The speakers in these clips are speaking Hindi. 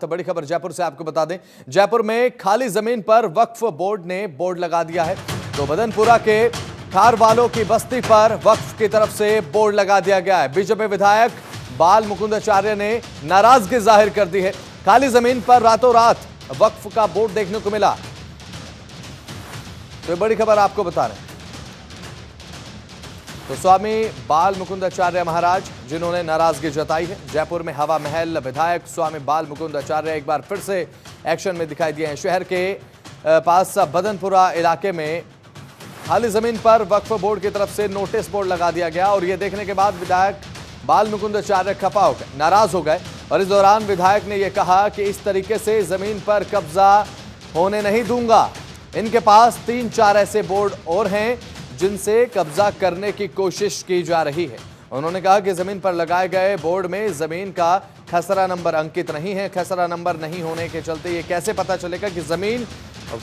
तो बड़ी खबर जयपुर से आपको बता दें, जयपुर में खाली जमीन पर वक्फ बोर्ड ने बोर्ड लगा दिया है। तो बदनपुरा के खारवालों की बस्ती पर वक्फ की तरफ से बोर्ड लगा दिया गया है। बीजेपी विधायक बाल मुकुंदाचार्य ने नाराजगी जाहिर कर दी है। खाली जमीन पर रातों रात वक्फ का बोर्ड देखने को मिला। तो बड़ी खबर आपको बता रहे हैं। तो स्वामी बाल मुकुंदाचार्य महाराज जिन्होंने नाराजगी जताई है। जयपुर में हवा महल विधायक स्वामी बाल मुकुंदाचार्य एक बार फिर से एक्शन में दिखाई दिए हैं। शहर के पास बदनपुरा इलाके में खाली जमीन पर वक्फ बोर्ड की तरफ से नोटिस बोर्ड लगा दिया गया और यह देखने के बाद विधायक बाल मुकुंदाचार्य खफा हो गए, नाराज हो गए। और इस दौरान विधायक ने यह कहा कि इस तरीके से जमीन पर कब्जा होने नहीं दूंगा। इनके पास 3-4 ऐसे बोर्ड और हैं जिनसे कब्जा करने की कोशिश की जा रही है। उन्होंने कहा कि जमीन पर लगाए गए बोर्ड में जमीन का खसरा नंबर अंकित नहीं है। खसरा नंबर नहीं होने के चलते ये कैसे पता चलेगा कि जमीन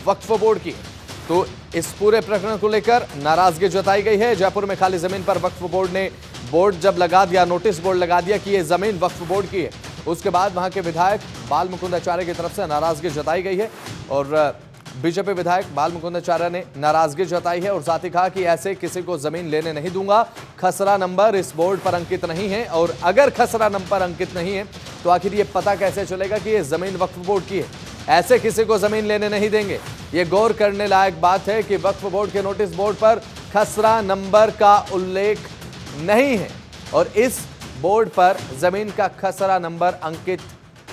वक्फ बोर्ड की है। तो इस पूरे प्रकरण को लेकर नाराजगी जताई गई है। जयपुर में खाली जमीन पर वक्फ बोर्ड ने बोर्ड जब लगा दिया, नोटिस बोर्ड लगा दिया कि यह जमीन वक्फ बोर्ड की है, उसके बाद वहां के विधायक बाल मुकुंदाचार्य की तरफ से नाराजगी जताई गई है। और बीजेपी विधायक बाल मुकुंदाचार्य ने नाराजगी जताई है और साथ ही कहा कि ऐसे किसी को जमीन लेने नहीं दूंगा। खसरा नंबर इस बोर्ड पर अंकित नहीं है और अगर खसरा नंबर अंकित नहीं है तो आखिर ये पता कैसे चलेगा कि ये जमीन वक्फ बोर्ड की है। ऐसे किसी को जमीन लेने नहीं देंगे। ये गौर करने लायक बात है कि वक्फ बोर्ड के नोटिस बोर्ड पर खसरा नंबर का उल्लेख नहीं है और इस बोर्ड पर जमीन का खसरा नंबर अंकित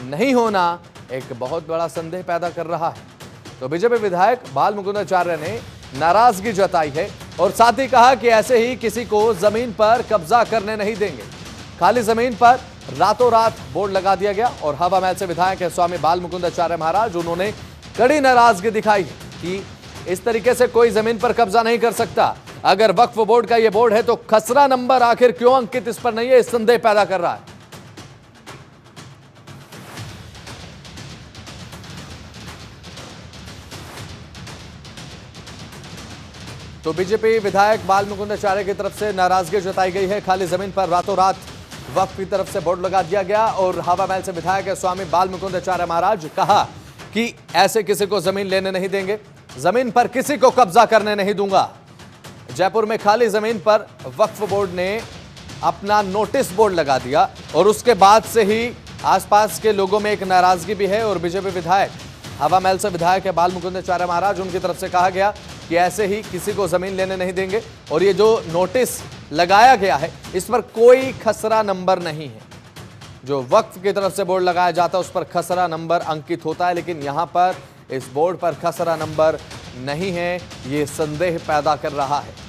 नहीं होना एक बहुत बड़ा संदेह पैदा कर रहा है। तो बीजेपी विधायक बाल मुकुंदाचार्य ने नाराजगी जताई है और साथ ही कहा कि ऐसे ही किसी को जमीन पर कब्जा करने नहीं देंगे। खाली जमीन पर रातों रात बोर्ड लगा दिया गया और हवा महल से विधायक है स्वामी बाल मुकुंदाचार्य महाराज। उन्होंने कड़ी नाराजगी दिखाई कि इस तरीके से कोई जमीन पर कब्जा नहीं कर सकता। अगर वक्फ बोर्ड का यह बोर्ड है तो खसरा नंबर आखिर क्यों अंकित इस पर नहीं है, इस संदेह पैदा कर रहा है। तो बीजेपी विधायक बाल मुकुंदाचार्य की तरफ से नाराजगी जताई गई है। खाली जमीन पर रातों रात वक्फ की तरफ से बोर्ड लगा दिया गया और हवा महल से विधायक है स्वामी बाल मुकुंदाचार्य महाराज कहा कि ऐसे किसी को जमीन लेने नहीं देंगे, जमीन पर किसी को कब्जा करने नहीं दूंगा। जयपुर में खाली जमीन पर वक्फ बोर्ड ने अपना नोटिस बोर्ड लगा दिया और उसके बाद से ही आसपास के लोगों में एक नाराजगी भी है। और बीजेपी विधायक हवा महल से विधायक है बाल मुकुंदाचार्य महाराज, उनकी तरफ से कहा गया कि ऐसे ही किसी को जमीन लेने नहीं देंगे और ये जो नोटिस लगाया गया है इस पर कोई खसरा नंबर नहीं है। जो वक्फ की तरफ से बोर्ड लगाया जाता है उस पर खसरा नंबर अंकित होता है, लेकिन यहां पर इस बोर्ड पर खसरा नंबर नहीं है। ये संदेह पैदा कर रहा है।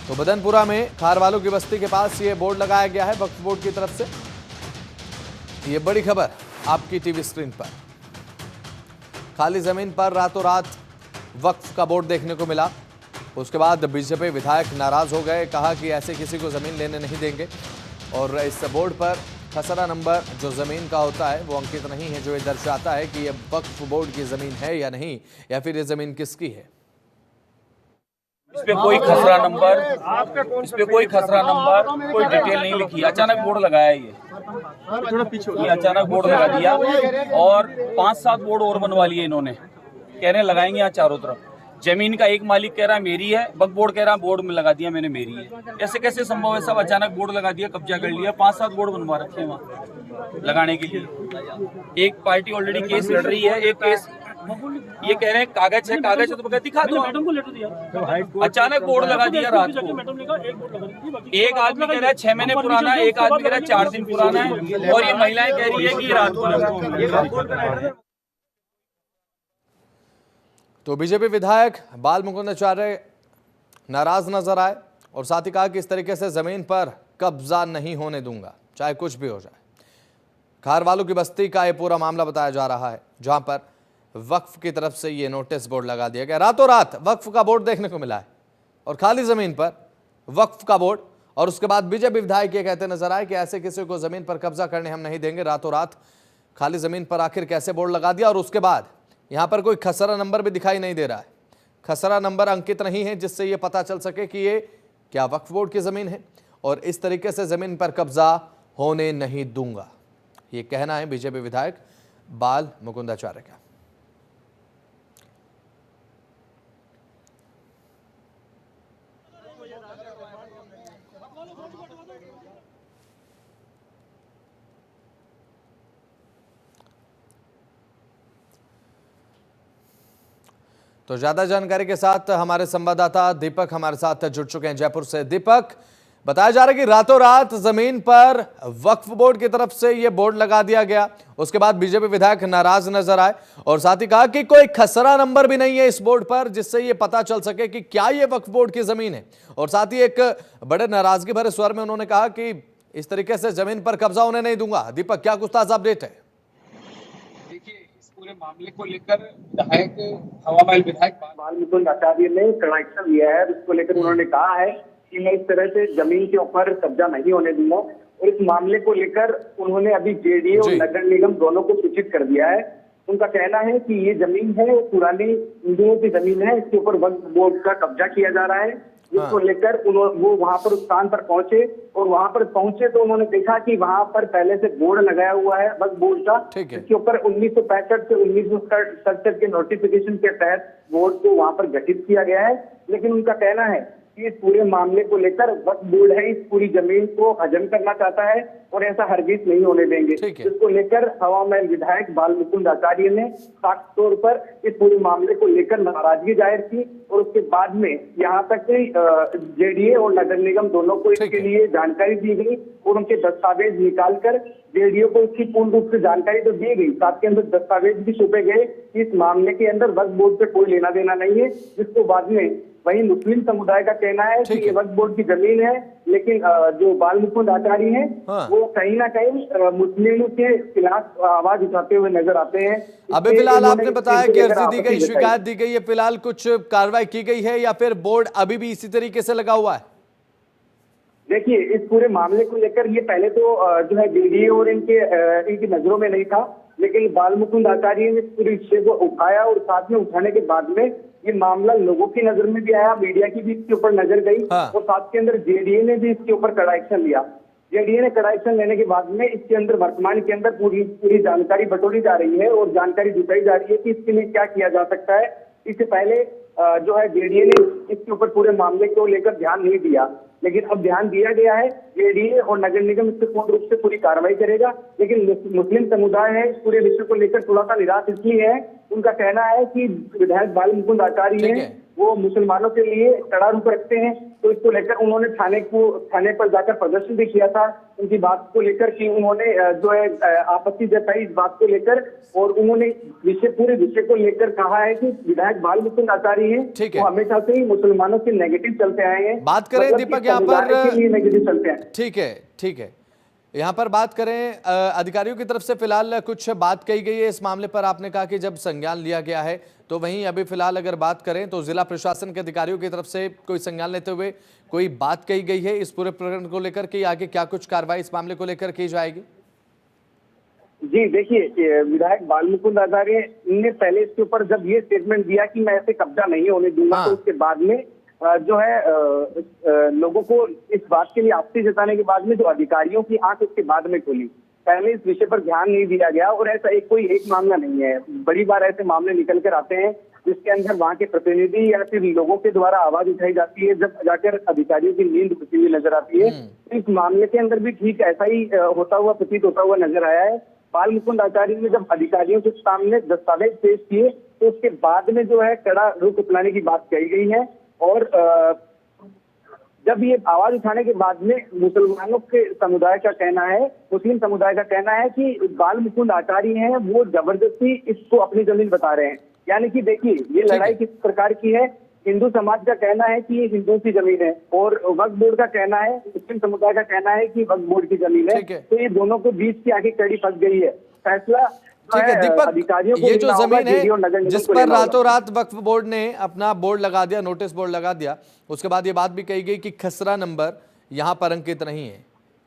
तो बदनपुरा में खारवालों की बस्ती के पास ये बोर्ड लगाया गया है वक्फ बोर्ड की तरफ से। ये बड़ी खबर आपकी टीवी स्क्रीन पर। खाली जमीन पर रातों रात वक्फ का बोर्ड देखने को मिला। उसके बाद बीजेपी विधायक नाराज हो गए, कहा कि ऐसे किसी को जमीन लेने नहीं देंगे और इस बोर्ड पर खसरा नंबर जो जमीन का होता है वो अंकित नहीं है, जो ये दर्शाता है कि ये वक्फ बोर्ड की जमीन है या नहीं, या फिर ये जमीन किसकी है। इस पे कोई खसरा नंबर, कोई डिटेल नहीं लिखी। अचानक बोर्ड लगाया ये अचानक बोर्ड लगा दिया और 5-7 बोर्ड और बनवा लिए इन्होंने। कह रहे हैं लगाएंगे यहाँ चारों तरफ। जमीन का एक मालिक कह रहा है मेरी है, वक्फ बोर्ड कह रहा है बोर्ड में लगा दिया मैंने मेरी है। ऐसे कैसे संभव है? सब अचानक बोर्ड लगा दिया, कब्जा कर लिया। 5-7 बोर्ड बनवा रखे हैं वहाँ लगाने के लिए। एक पार्टी ऑलरेडी केस लड़ रही है, एक केस ये कह रहे हैं कागज है तो बगैर दिखा दो। अचानक बोर्ड लगा दिया रात को। एक आदमी कह रहा है 6 महीने पुराना है, एक आदमी कह रहा है 4 दिन पुराना है और ये महिलाएं कह रही है कि रात को। तो बीजेपी विधायक बाल मुकुंदाचार्य नाराज नजर आए और साथ ही कहा कि इस तरीके से जमीन पर कब्जा नहीं होने दूंगा, चाहे कुछ भी हो जाए। खारवालों की बस्ती का यह पूरा मामला बताया जा रहा है, जहां पर वक्फ की तरफ से ये नोटिस बोर्ड लगा दिया गया। रातों रात वक्फ का बोर्ड देखने को मिला है और खाली जमीन पर वक्फ का बोर्ड। और उसके बाद बीजेपी विधायक ये कहते नजर आए कि ऐसे किसी को जमीन पर कब्जा करने हम नहीं देंगे। रातों रात खाली जमीन पर आखिर कैसे बोर्ड लगा दिया और उसके बाद यहां पर कोई खसरा नंबर भी दिखाई नहीं दे रहा है। खसरा नंबर अंकित नहीं है जिससे यह पता चल सके कि ये क्या वक्फ बोर्ड की जमीन है। और इस तरीके से जमीन पर कब्जा होने नहीं दूंगा। ये कहना है बीजेपी विधायक बाल मुकुंदाचार्य का। तो ज्यादा जानकारी के साथ हमारे संवाददाता दीपक हमारे साथ जुड़ चुके हैं जयपुर से। दीपक, बताया जा रहा है कि रातों रात जमीन पर वक्फ बोर्ड की तरफ से यह बोर्ड लगा दिया गया, उसके बाद बीजेपी विधायक नाराज नजर आए और साथ ही कहा कि कोई खसरा नंबर भी नहीं है इस बोर्ड पर जिससे यह पता चल सके कि क्या यह वक्फ बोर्ड की जमीन है। और साथ ही एक बड़े नाराजगी भरे स्वर में उन्होंने कहा कि इस तरीके से जमीन पर कब्जा होने नहीं दूंगा। दीपक, क्या कुछ ताजा अपडेट है? पूरे मामले को लेकर विधायक हवा महल विधायक बाल मुकुंदाचार्य ने कड़ा एक्शन लिया है। इसको लेकर उन्होंने कहा है कि मैं इस तरह से जमीन के ऊपर कब्जा नहीं होने दूंगा और इस मामले को लेकर उन्होंने अभी जेडीए और नगर निगम दोनों को सूचित कर दिया है। उनका कहना है कि ये जमीन है, पुरानी हिंदुओं की जमीन है, इसके ऊपर वक्फ बोर्ड का कब्जा किया जा रहा है। इसको लेकर वो वहां पर उस स्थान पर पहुंचे और वहां पर पहुंचे तो उन्होंने देखा कि वहां पर पहले से बोर्ड लगाया हुआ है वक्फ बोर्ड का, इसके ऊपर 1965 से 1967 के नोटिफिकेशन के तहत बोर्ड को वहां पर गठित किया गया है। लेकिन उनका कहना है कि इस पूरे मामले को लेकर वक्फ बोर्ड है इस पूरी जमीन को हजम करना चाहता है और ऐसा हरगिज नहीं होने देंगे। इसको लेकर हवा महल विधायक बाल मुकुंदाचार्य ने साफ तौर पर इस पूरे मामले को लेकर नाराजगी जाहिर की और उसके बाद में यहाँ तक जेडीए और नगर निगम दोनों को इसके लिए जानकारी दी गई और उनके दस्तावेज निकालकर जेडीए को इसकी पूर्ण रूप से जानकारी तो दी गई, साथ के अंदर दस्तावेज भी सौंपे गए। इस मामले के अंदर वक्फ बोर्ड से कोई लेना देना नहीं है, जिसको बाद में वहीं मुस्लिम समुदाय का कहना है कि ये वक्फ बोर्ड की जमीन है। लेकिन जो बाल मुकुंदाचार्य हैं वो कहीं ना कहीं मुस्लिमों के खिलाफ आवाज उठाते हुए नजर आते हैं। अभी फिलहाल आपने बताया कि अर्जी दी गई, शिकायत दी गई है, फिलहाल कुछ कार्रवाई की गई है या फिर बोर्ड अभी भी इसी तरीके से लगा हुआ है? देखिए, इस पूरे मामले को लेकर ये पहले तो जो है जेडीए और इनकी नजरों में नहीं था, लेकिन बाल मुकुंदाचार्य ने पूरे विषय को उठाया और साथ में उठाने के बाद में ये मामला लोगों की नजर में भी आया, मीडिया की भी इसके ऊपर नजर गई और साथ के अंदर जेडीए ने भी इसके ऊपर कड़ा एक्शन लिया। जेडीए ने कड़ा एक्शन लेने के बाद में इसके अंदर वर्तमान के अंदर पूरी जानकारी बटोरी जा रही है और जानकारी जुटाई जा रही है कि इसके लिए क्या किया जा सकता है। इससे पहले जो है जेडीए ने इसके ऊपर पूरे मामले को लेकर ध्यान नहीं दिया, लेकिन अब ध्यान दिया गया है। जेडीए और नगर निगम इस पर पूर्ण रूप से पूरी कार्रवाई करेगा। लेकिन मुस्लिम समुदाय है इस पूरे विषय को लेकर थोड़ा सा निराश इसलिए है, उनका कहना है कि विधायक बाल मुकुंदाचार्य हैं वो मुसलमानों के लिए कड़ा रुख रखते हैं, तो इसको लेकर उन्होंने थाने पर जाकर प्रदर्शन भी किया था उनकी बात को लेकर कि उन्होंने जो है आपत्ति जताई इस बात को लेकर और उन्होंने पूरे विषय को लेकर कहा है कि विधायक बाल मुकुंदाचार्य हैं वो हमेशा से ही मुसलमानों के नेगेटिव चलते आए हैं। बात करें दीपक यहाँ पर नेगेटिव चलते हैं। ठीक है, यहाँ पर बात करें अधिकारियों की तरफ से फिलहाल कुछ बात कही गई है इस मामले पर। आपने कहा कि जब संज्ञान लिया गया है, तो वहीं अभी फिलहाल अगर बात करें तो जिला प्रशासन के अधिकारियों की तरफ से कोई संज्ञान लेते हुए कोई बात कही गई है इस पूरे प्रकरण को लेकर कि आगे क्या कुछ कार्रवाई इस मामले को लेकर की जाएगी? जी देखिए, विधायक बाल मुकुंदाचार्य ने पहले इसके ऊपर जब ये स्टेटमेंट दिया कि मैं ऐसे कब्जा नहीं होने दूंगा, तो उसके बाद में जो है लोगों को इस बात के लिए आपत्ति जताने के बाद में जो अधिकारियों की आंख इसके बाद में खुली। पहले इस विषय पर ध्यान नहीं दिया गया और ऐसा एक मामला नहीं है, बड़ी बार ऐसे मामले निकल कर आते हैं जिसके अंदर वहां के प्रतिनिधि या फिर लोगों के द्वारा आवाज उठाई जाती है, जब जाकर अधिकारियों की नींद खुलती हुई नजर आती है। इस मामले के अंदर भी ठीक ऐसा ही प्रतीत होता हुआ नजर आया है। बाल मुकुंदाचार्य ने जब अधिकारियों के सामने दस्तावेज पेश किए तो उसके बाद में जो है कड़ा रुख अपनाने की बात कही गई है और जब ये आवाज उठाने के बाद में मुसलमानों के समुदाय का कहना है, मुस्लिम समुदाय का कहना है कि बाल मुकुंदाचार्य हैं वो जबरदस्ती इसको अपनी जमीन बता रहे हैं। यानी कि देखिए ये लड़ाई किस प्रकार की है। हिंदू समाज का कहना है कि ये हिंदू की जमीन है और वक्फ बोर्ड का कहना है, मुस्लिम समुदाय का कहना है कि वक्फ बोर्ड की जमीन है। तो ये दोनों को बीच की आगे कड़ी फंस गई है। फैसला ठीक है दीपक, ये जो जमीन है जिस पर रातों रात वक्फ बोर्ड ने अपना बोर्ड लगा दिया, नोटिस बोर्ड लगा दिया, उसके बाद ये बात भी कही गई कि खसरा नंबर यहाँ पर अंकित नहीं है।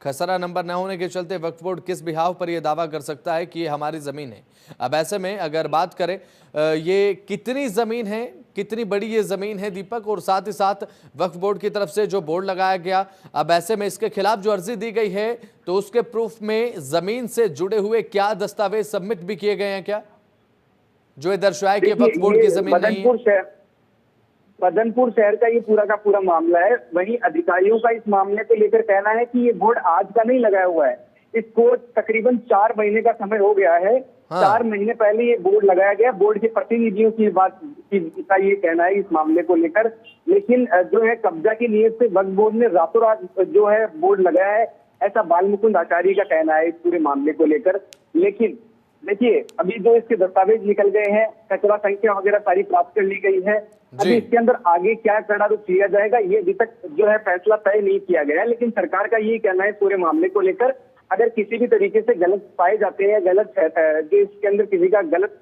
खसरा नंबर न होने के चलते वक्फ बोर्ड किस बिहाव पर यह दावा कर सकता है कि ये हमारी ज़मीन है? अब ऐसे में अगर बात करें ये कितनी ज़मीन है, कितनी बड़ी ये ज़मीन है दीपक, और साथ ही साथ वक्फ बोर्ड की तरफ से जो बोर्ड लगाया गया, अब ऐसे में इसके खिलाफ जो अर्जी दी गई है तो उसके प्रूफ में ज़मीन से जुड़े हुए क्या दस्तावेज सबमिट भी किए गए हैं क्या, जो ये दर्शाए कि वक्फ बोर्ड की ज़मीन नहीं है? बदनपुर शहर का ये पूरा का पूरा मामला है। वहीं अधिकारियों का इस मामले को लेकर कहना है कि ये बोर्ड आज का नहीं लगाया हुआ है, इसको तकरीबन 4 महीने का समय हो गया है। हाँ। 4 महीने पहले ये बोर्ड लगाया गया। बोर्ड के प्रतिनिधियों की बात का ये कहना है इस मामले को लेकर, लेकिन जो है कब्जा की नीयत से वक्फ बोर्ड ने रातों रात जो है बोर्ड लगाया है, ऐसा बाल मुकुंद आचार्य का कहना है इस पूरे मामले को लेकर। लेकिन देखिए, अभी जो इसके दस्तावेज निकल गए हैं, कचरा संख्या वगैरह सारी प्राप्त कर ली गई है। अभी इसके अंदर आगे क्या कड़ा रुख लिया जाएगा ये अभी तक जो है फैसला तय नहीं किया गया है। लेकिन सरकार का यही कहना है पूरे मामले को लेकर, अगर किसी भी तरीके से गलत पाए जाते हैं, गलत जो इसके अंदर किसी का गलत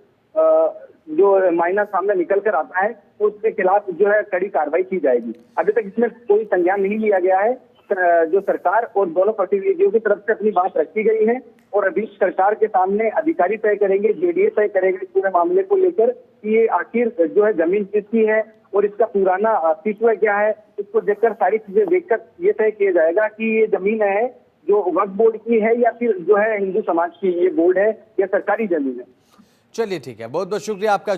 जो मायना सामने निकल कर आता है तो उसके खिलाफ जो है कड़ी कार्रवाई की जाएगी। अभी तक इसमें कोई संज्ञान नहीं लिया गया है। जो सरकार और दोनों प्रतिनिधियों की तरफ से अपनी बात रखी गई है और अभी सरकार के सामने अधिकारी तय करेंगे, जेडीए तय करेगा इस पूरे मामले को लेकर कि ये आखिर जो है जमीन किसकी है और इसका पुराना अस्तित्व क्या है। इसको देखकर, सारी चीजें देखकर ये तय किया जाएगा कि ये जमीन है जो वक्फ बोर्ड की है या फिर जो है हिंदू समाज की ये बोर्ड है या सरकारी जमीन है। चलिए ठीक है, बहुत बहुत शुक्रिया आपका।